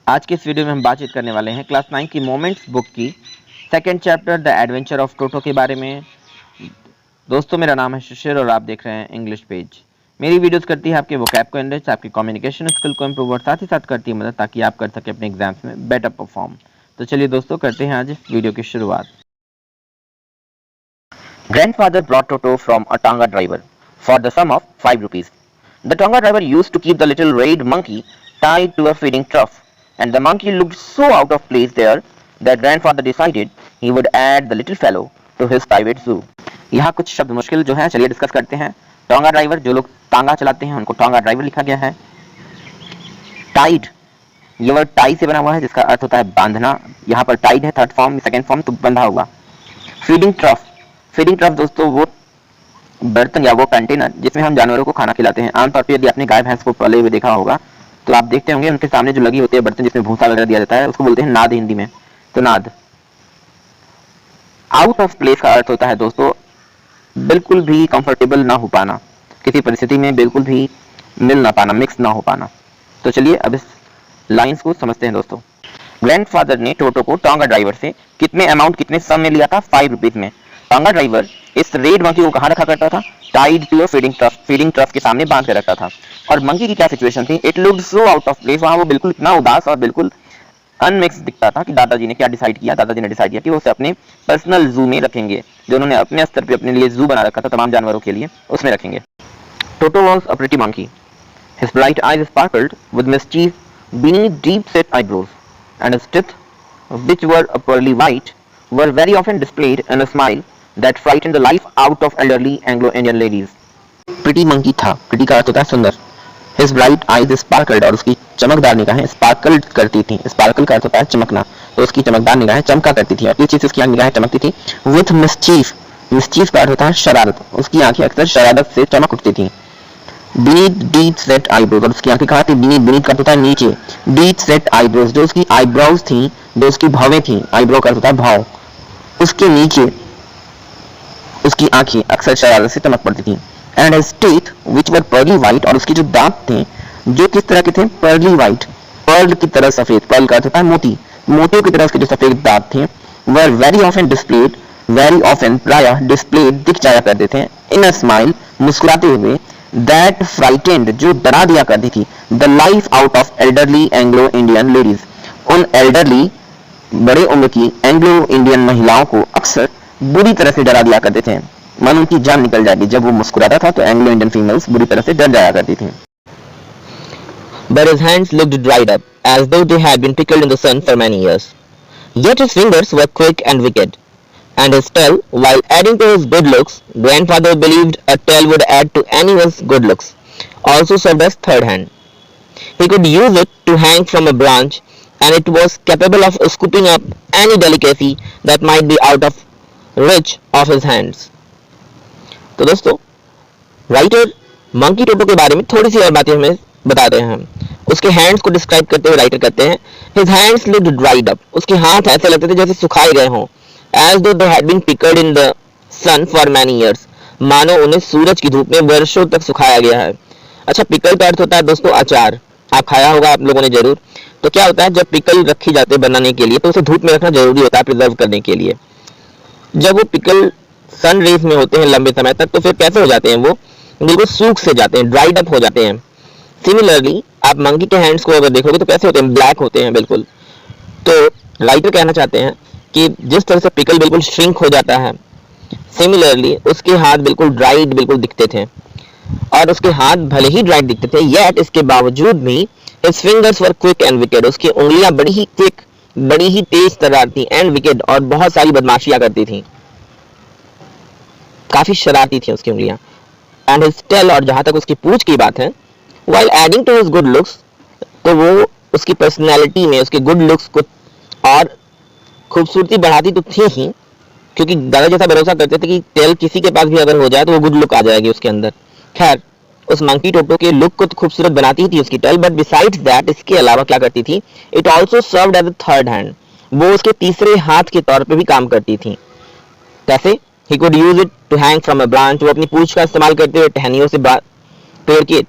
आज के इस वीडियो में हम बातचीत करने वाले हैं क्लास 9 की मोमेंट्स बुक की second chapter the adventure of Toto के बारे में। दोस्तों, मेरा नाम है शिशिर और आप देख रहे हैं इंग्लिश पेज। मेरी वीडियोस करती है आपके वोकैब को एनरिच, आपकी कम्युनिकेशन स्किल को इम्प्रूव और साथ ही साथ करती है मदद ताकि आप कर सके अपने एग्जाम्स में बेटर परफॉर्म। तो चलिए दोस्तों, करते हैं आज इस वीडियो की शुरुआत। Grandfather brought Toto from a Tonga driver for the sum of 5 rupees. The Tonga driver used to keep the little red monkey tied to a feeding trough, and the monkey looked so out of place there that grandfather decided he would add the little fellow to his private zoo. यहाँ कुछ शब्द मुश्किल जो है, चलिए discuss करते हैं। Tonga driver, जो लोग टांगा चलाते हैं उनको टोंगा ड्राइवर लिखा गया है। टाइड, ये वर्ड टाई से बना हुआ है जिसका अर्थ होता है बांधना। यहाँ पर टाइड है थर्ड फॉर्म, सेकंड फॉर्म तो बंधा हुआ। फीडिंग ट्रफ, फीडिंग ट्रफ दोस्तों वो बर्तन या वो कंटेनर जिसमें हम जानवरों को खाना खिलाते हैं। आमतौर पर यदि आपने गाय भैंस को पले हुए देखा होगा तो आप देखते होंगे उनके सामने जो लगी होती है बर्तन जिसमें भूसा वगैरह दिया जाता है, उसको बोलते हैं नाद हिंदी में। तो नाद। आउट ऑफ प्लेस का अर्थ होता है दोस्तों बिल्कुल भी कंफर्टेबल ना हो पाना, किसी परिस्थिति में बिल्कुल भी मिल ना पाना, मिक्स ना हो पाना। तो चलिए अब इस लाइंस को समझते हैं दोस्तों। ग्रैंडफादर ने टोटो को टोंगा ड्राइवर से कितने अमाउंट, कितने सम में लिया था? 5 रुपीज में। टोंगा ड्राइवर इस रेड मंकी को कहाँ रखा करता था? Tied to a feeding trough के सामने बांध के रखता था। और मंकी की क्या सिचुएशन थी? It looked so out of place, वहां वो बिल्कुल इतना उदास और बिल्कुल अनमिक्स दिखता था कि दादाजी ने क्या डिसाइड किया? दादाजी ने डिसाइड किया कि वो उसे अपने पर्सनल जू में रखेंगे, जो उन्होंने अपने स्तर पे अपने लिए जू बना रखा था तमाम जानवरों के लिए, उसमें रखेंगे। टोटो was a pretty monkey. His bright eyes sparkled with mischief beneath deep-set eyebrows, and his teeth, which were a pearly white, were very often displayed in a smile that frightened the life out of elderly Anglo-Indian ladies. Pretty monkey था, pretty का अर्थ होता है सुंदर। His bright eyes sparkled, और उसकी चमकदार निगाहें sparkled करती थी। Sparkle का अर्थ होता है चमकना, तो उसकी चमकदार निगाहें चमका करती थी। और किस चीज से उसकी निगाहें चमकती थी? With mischief, mischief का अर्थ होता है शरारत, उसकी आंखें अक्सर शरारत से चमक उठती थी। Beneath deep set eyebrows, और उसकी आंखें कहाँ थी? beneath का अर्थ होता है नीचे, deep set eyebrows, जो उसकी eyebrows थी, जो उसकी भवें थी, eyebrow का अर्थ होता है भाव, उसके नीचे उसकी आंखें अक्सर शरारत से चमक पड़ती थी। And his teeth, which were pearly white, और उसके जो दांत थे जो किस तरह के थे? pearly white, pearl की तरह सफेद, pearl का अर्थ होता है मोती, मोतियों की तरह उसके जो सफेद दांत थे, were very often displayed, very often प्रायः displayed दिख जाया करते थे, in a smile मुस्कुराते हुए, that frightened जो डरा दिया करती थी, the life out of elderly Anglo-Indian ladies, उन elderly बड़े उम्र की एंग्लो इंडियन महिलाओं को अक्सर बुरी तरह से डरा दिया करते थे। मन उनकी जान निकल जाएगी जब वो मुस्कुराता था, तो एंग्लो इंडियन फीमेल्स बुरी तरह से डर जाया करती थी। But his hands looked dried up, as though they had been pickled in the sun for many years. Yet his fingers were quick and wicked, and his tail, while adding to his good looks, grandfather believed a tail would add to anyone's good looks, also served as third hand. He could use it to hang from a branch, and it was capable of scooping up any delicacy that might be out of reach of his hands. तो दोस्तों, writer monkey टोटो के बारे में थोड़ी सी और बातें हमें बताते हैं। हम उसके हैंड्स को डिस्क्राइब करते हुए राइटर कहते हैं, his hands looked dried up, उसके हाथ ऐसे लगते थे जैसे सुखाए गए हों, as though they had been pickled in the sun for many years, मानो उन्हें सूरज की धूप में वर्षों तक सुखाया गया है। अच्छा, पिकल का अर्थ होता है दोस्तों अचार, आप खाया होगा आप लोगों ने जरूर। तो क्या होता है, जब पिकल रखी जाती है बनाने के लिए तो उसे धूप में रखना जरूरी होता है प्रिजर्व करने के लिए। जब वो पिकल सन रेज में होते हैं लंबे समय तक तो फिर कैसे हो जाते हैं? वो बिल्कुल सूख से जाते हैं, ड्राइड अप हो जाते हैं। सिमिलरली आप मंकी के हैंड्स को अगर देखोगे तो कैसे होते हैं? ब्लैक होते हैं बिल्कुल। तो राइटर कहना चाहते हैं कि जिस तरह से पिकल बिल्कुल श्रिंक हो जाता है, सिमिलरली उसके हाथ बिल्कुल ड्राइड बिल्कुल दिखते थे, और उसके हाथ भले ही ड्राइड दिखते थे, येट इसके बावजूद भी his fingers were quick and wicked, उसकी उंगलियां बड़ी ही क्विक, बड़ी ही तेज तर्रार थी, एंड विकेड और बहुत सारी बदमाशियां करती थी, काफी शरारती थी उसकी उंगलियां। एंड हिज टेल, और जहां तक उसकी पूंछ की बात है, while adding to his good looks, तो वो उसकी पर्सनैलिटी में उसके गुड लुक्स को और खूबसूरती बढ़ाती तो थी ही, क्योंकि दादा जैसा भरोसा करते थे कि टेल किसी के पास भी अगर हो जाए तो वो गुड लुक आ जाएगी उसके अंदर। खैर, उस मंकी टोटो के लुक को तो खूबसूरत बनाती थी उसकी टेल, बट बिसाइड्स दैट, इसके अलावा क्या करती थी? It also served as a third hand, वो उसके तीसरे हाथ के तौर पे भी काम करती थी। कैसे? He could use it to hang from a branch, वो अपनी पूंछ का इस्तेमाल करते हुए टहनियों से पेड़ के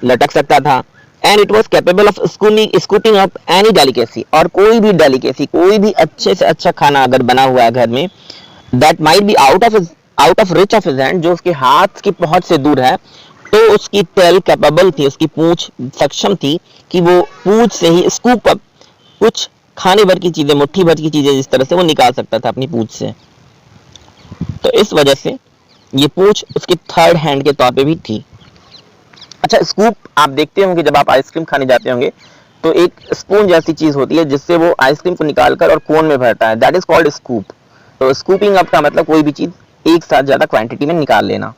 लटक सकता था, and it was capable of scooping up any delicacy, और कोई भी डेलिकेसी, कोई भी अच्छे से अच्छा खाना अगर बना हुआ है घर में, that might be out of rich of his hand, जो उसके हाथ की पहुंच से दूर है, तो उसकी टेल कैपेबल थी, उसकी पूंछ सक्षम थी कि वो पूंछ से ही स्कूप अप कुछ खाने भर की चीजें, मुट्ठी भर की चीजें जिस तरह से वो निकाल सकता था अपनी पूंछ से। तो इस वजह से ये पूंछ उसकी थर्ड हैंड के तौर पे भी थी। अच्छा, स्कूप आप देखते होंगे जब आप आइसक्रीम खाने जाते होंगे तो एक स्पून जैसी चीज होती है जिससे वो आइसक्रीम को निकालकर और कोन में भरता है, दैट इज कॉल्ड स्कूप। तो स्कूपिंग अप का मतलब कोई भी चीज एक साथ ज्यादा क्वांटिटी में निकाल लेना,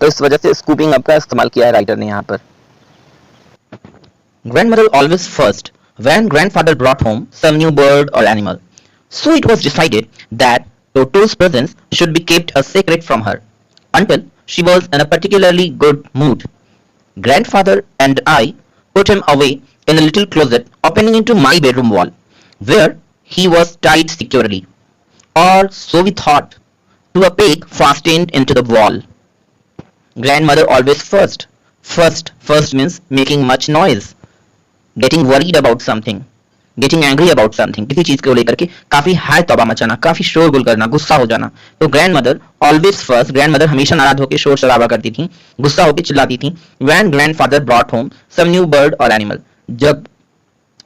तो इस वजह से स्कूपिंग अप का इस्तेमाल किया है राइटर ने यहाँ पर। Grandmother always first when grandfather brought home some new bird or animal. So it was decided that Toto's presence should be kept a secret from her until she was in a particularly good mood. Grandfather and I put him away in a little closet opening into my bedroom wall, where he was tied securely, or so we thought, to a peg fastened into the wall. Grandmother always first. First means making much noise, getting worried about something, getting angry about something, किसी चीज को लेकर के काफी हाय तौबा मचाना, काफी शोरगुल करना, गुस्सा हो जाना। तो grand mother always first, grand mother हमेशा नाराज होकर शोर शराबा करती थी, गुस्सा होकर चिल्लाती थी। When grandfather brought home some new bird और एनिमल, जब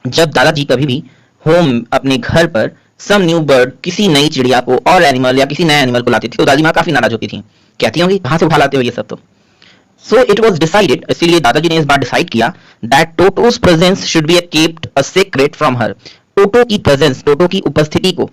दादाजी कभी भी होम अपने घर पर सम न्यू बर्ड किसी नई चिड़िया को और एनिमल या किसी नए एनिमल को लाती थी तो दादी माँ काफी नाराज होती थी, कहती होंगी कहां से उठा लाते हो ये सब। तो So it was decided, इसीलिए दादाजी ने इस बार डिसाइड किया that Toto's presence should be kept a secret from her. टोटो की प्रेजेंस, टोटो की उपस्थिति को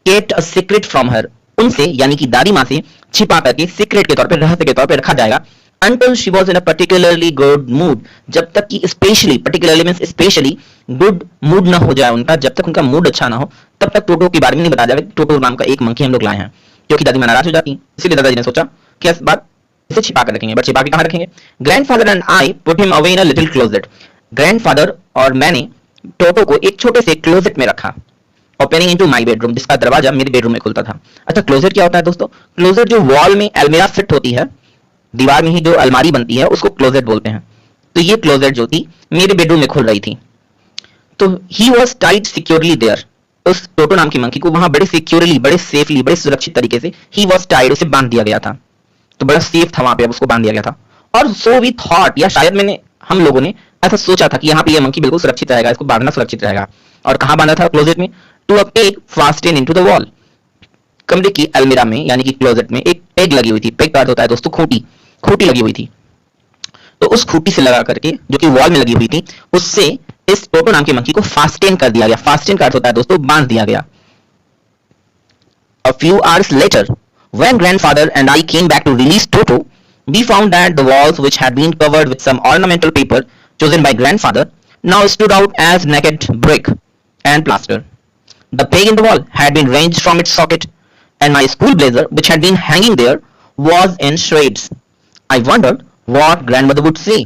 kept a secret from her, उनसे यानी कि दादी माँ से छिपा करके सीक्रेट के तौर पे, रहस्य के तौर पे रखा जाएगा until she was in a particularly good mood, जब तक कि specially, particularly means specially good mood ना हो जाए उनका, जब तक उनका मूड अच्छा ना हो तब तक टोटो के बारे में नहीं बताया जाएगा। टोटो नाम का एक मंकी हम लोग लाए हैं, क्योंकि दादी माँ नाराज हो जाती, इसीलिए दादाजी ने सोचा कि इस बात इसे छिपा कर रखेंगे। बट छिपा के कहां रखेंगे? Grandfather and I put him away in a little closet, grandfather और मैंने टोटो को एक छोटे से क्लोजेट में रखा, ओपनिंग इनटू माय बेडरूम, जिसका दरवाजा मेरे बेडरूम में खुलता था। अच्छा, क्लोजेट क्या होता है दोस्तों? क्लोजेट जो वॉल में अलमीरा फिट होती है, दीवार में ही जो अलमारी बनती है उसको क्लोजेट बोलते हैं। तो ये क्लोजेट जो थी मेरे बेडरूम में खुल रही थी। तो he was tied securely there, उस टोटो नाम की मंकी को वहां बड़े सिक्योरली, बड़े सेफली, बड़े सुरक्षित तरीके से ही वॉज टाइड, उसे बांध दिया गया था। तो बड़ा सेफ था वहां पे, अब उसको बांध दिया गया था। और सो वी थॉट, या शायद हम लोगों ने ऐसा सोचा था कि यहाँ पे ये मंकी बिल्कुल सुरक्षित रहेगा, इसको बांधना सुरक्षित रहेगा। और कहां बांधा था? क्लोजेट में। To a peg fasten into the wall, कमरे की अलमीरा में यानी कि क्लोजेट में एक पेग लगी हुई थी। पेग का अर्थ होता है दोस्तों खूंटी, खूंटी लगी हुई थी। तो उस खूंटी से लगा करके, जो कि वॉल में लगी हुई थी, उससे इस टोटो नाम की मंकी को फास्टेन कर दिया गया। फास्टेन का अर्थ होता है दोस्तों बांध दिया गया। A few hours later, when grandfather and I came back to release Toto, we found that the walls, which had been covered with some ornamental paper chosen by grandfather, now stood out as naked brick and plaster. The peg in the wall had been wrenched from its socket, and my school blazer, which had been hanging there, was in shreds. I wondered what grandmother would say,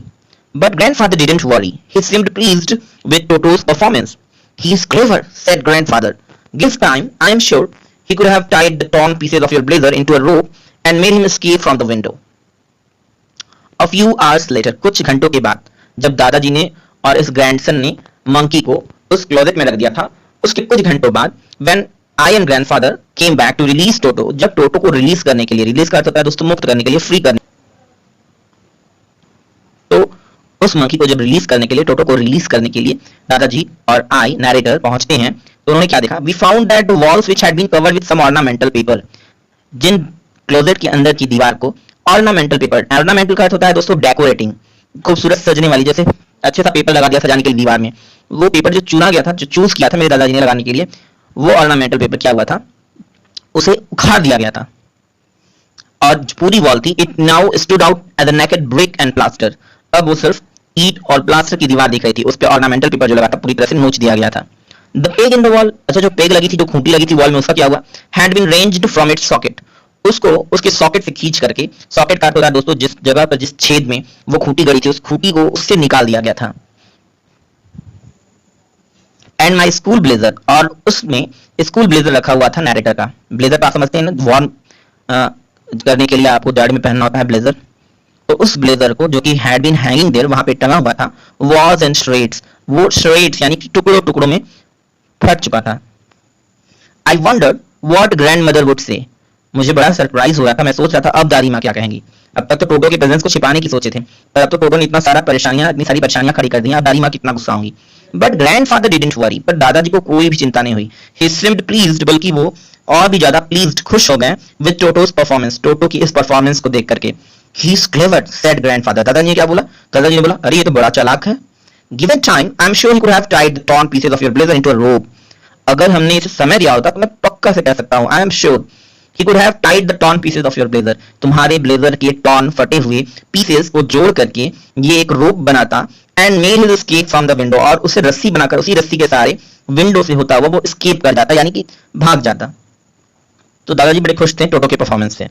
but grandfather didn't worry. He seemed pleased with Toto's performance. "He is clever," said grandfather. "Give time, I am sure he could have tied the torn pieces of your blazer into a rope and made him escape from the window." A few hours later, कुछ घंटों के बाद, जब दादाजी ने और इस grandson ने मंकी को उस क्लोजेट में रख दिया था, उसके कुछ घंटों बाद, when I and grandfather came back to release Toto, जब टोटो को रिलीज करने के लिए, रिलीज का अर्थ होता है दोस्तों मुक्त करने के लिए, फ्री करने, तो उस मंकी को जब रिलीज करने के लिए, टोटो को रिलीज करने के लिए दादाजी और आई, नरेटर, पहुंचते हैं, तो उन्होंने क्या देखा? We found that the walls which had been covered with some ornamental paper, जिन क्लोजेट के अंदर की दीवार को ऑर्नामेंटल पेपर, ऑर्नामेंटल का अर्थ होता है दोस्तों डेकोरेटिंग, खूबसूरत सजने वाली, जैसे अच्छे सा पेपर लगा दिया सजाने के लिए दीवार में, वो पेपर जो चुना गया था, जो चूज किया था मेरे दादाजी ने लगाने के लिए, वो ऑर्नामेंटल पेपर क्या हुआ था? उसे उखाड़ दिया गया था और पूरी वॉल थी, it now stood out as a naked brick and plaster, अब वो सिर्फ ईट और प्लास्टर की दीवार दिख रही थी, उस पे ऑर्नामेंटल पेपर जो लगा था पूरी तरह से नोच दिया गया था। The peg in the wall, अच्छा जो पेग लगी थी, जो खूंटी लगी थी वॉल में, उसका क्या हुआ? Had been wrenched from its socket, उसको उसके सॉकेट से खींच करके, सॉकेट का होता है दोस्तों जिस जगह पर, जिस छेद में वो खूंटी गड़ी थी, उस खूंटी को उससे निकाल दिया गया था। एंड माई स्कूल ब्लेजर, और उसमें स्कूल ब्लेजर रखा हुआ था नैरेटर का। ब्लेजर आप समझते हैं ना, वार्म करने के लिए आपको जाड़ में पहनना होता है ब्लेजर, तो उस ब्लेजर को जो कि हैड बीन हैंगिंग देयर वहां पे टंगा हुआ था वाज इन श्रेड्स, वो श्रेड्स यानी कि टुकड़ों टुकड़ों में फट चुका था। आई wandered what grandmother would say, मुझे बड़ा सरप्राइज हुआ था, मैं सोच रहा था अब दादी माँ क्या कहेंगी। अब तक तो टोटो के प्रेजेंस को छिपाने की सोचे थे, पर अब तो टोटो ने इतनी सारी परेशानियां खड़ी कर दी, अब दादी माँ कितना गुस्सा होंगी। बट ग्रैंडफादर डिडंट वरी, पर दादाजी को कोई भी चिंता नहीं हुई। ही सीम्ड प्लीज्ड, बल्कि वो और भी ज्यादा प्लीज्ड, खुश हो गए विद टोटोस परफॉर्मेंस, टोटो की इस परफॉर्मेंस को देख करके। He is clever said grandfather, दादाजी ने क्या बोला? दादाजी ने बोला अरे ये तो बड़ा चालाक है। Given time I am sure he could have tied the torn pieces of your blazer into a rope, अगर हमने इसे समय दिया होता तो मैं पक्का से कह सकता हूं, आई am sure he could have tied the torn pieces of your blazer, तुम्हारे ब्लेजर के टॉर्न फटे हुए पीसेस को जोड़ करके ये एक रोप बनाता, and made his escape from the window, और उसे रस्सी बनाकर उसी रस्सी के सहारे विंडो से होता हुआ वो escape कर जाता, यानी कि भाग जाता। तो दादाजी बड़े खुश थे टोटो के परफॉर्मेंस से।